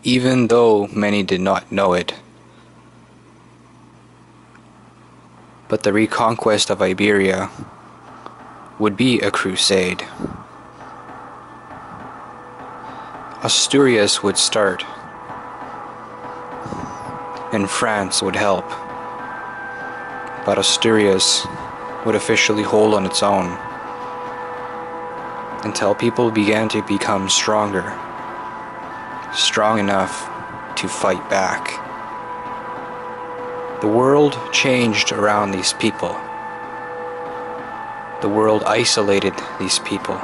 even though many did not know it. But the reconquest of Iberia would be a crusade. Asturias would start, and France would help, but Asturias would officially hold on its own until people began to become stronger, strong enough to fight back. The world changed around these people. The world isolated these people.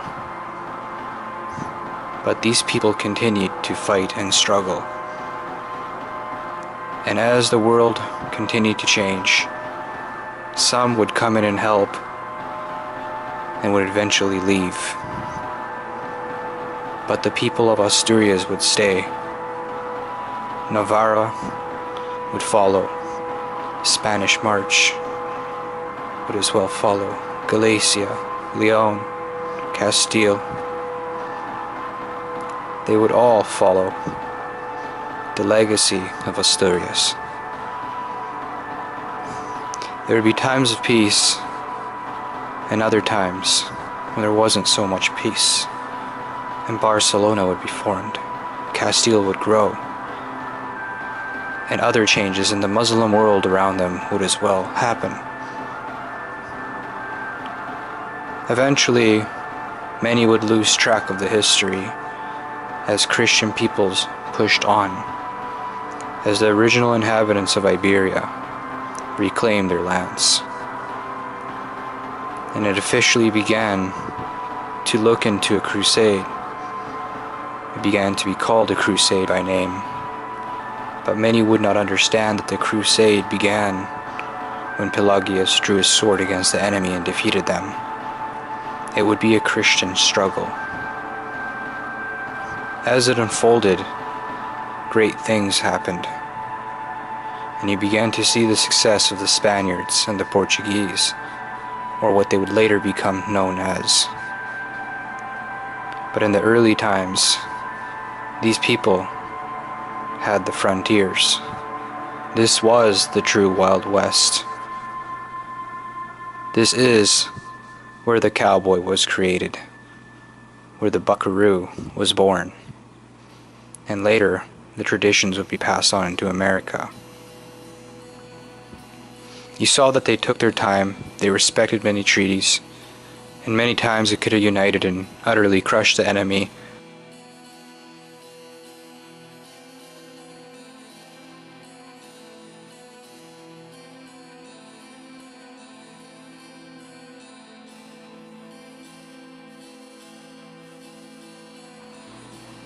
But these people continued to fight and struggle. And as the world continued to change, some would come in and help and would eventually leave. But the people of Asturias would stay. Navarra would follow. Spanish March would as well follow. Galicia, Leon, Castile, they would all follow the legacy of Asturias. There would be times of peace and other times when there wasn't so much peace, and Barcelona would be formed, Castile would grow, and other changes in the Muslim world around them would as well happen. Eventually, many would lose track of the history as Christian peoples pushed on, as the original inhabitants of Iberia reclaimed their lands. And it officially began to look into a crusade. It began to be called a crusade by name. But many would not understand that the crusade began when Pelagius drew his sword against the enemy and defeated them. It would be a Christian struggle. As it unfolded, great things happened, and you began to see the success of the Spaniards and the Portuguese, or what they would later become known as. But in the early times, these people had the frontiers. This was the true Wild West. This is where the cowboy was created, where the buckaroo was born, and later the traditions would be passed on into America. You saw that they took their time, they respected many treaties, and many times it could have united and utterly crushed the enemy.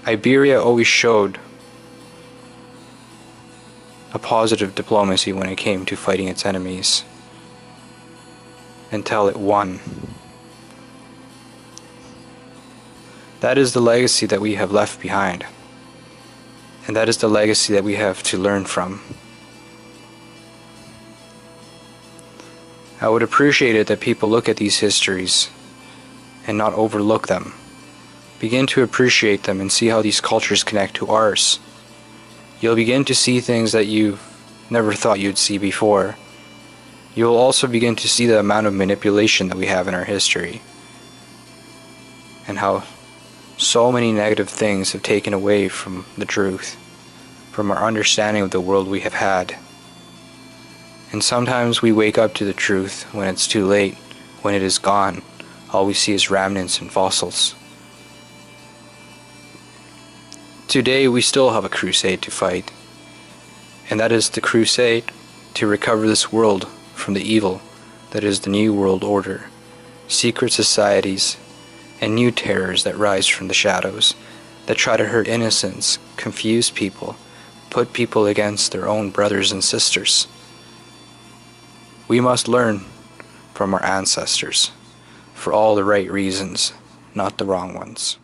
Iberia always showed a positive diplomacy when it came to fighting its enemies, until it won. That is the legacy that we have left behind, and that is the legacy that we have to learn from. I would appreciate it that people look at these histories and not overlook them. Begin to appreciate them and see how these cultures connect to ours. You'll begin to see things that you never thought you'd see before. You'll also begin to see the amount of manipulation that we have in our history, and how so many negative things have taken away from the truth, from our understanding of the world we have had. And sometimes we wake up to the truth when it's too late, when it is gone. All we see is remnants and fossils. Today we still have a crusade to fight, and that is the crusade to recover this world from the evil that is the New World Order, secret societies, and new terrors that rise from the shadows, that try to hurt innocents, confuse people, put people against their own brothers and sisters. We must learn from our ancestors, for all the right reasons, not the wrong ones.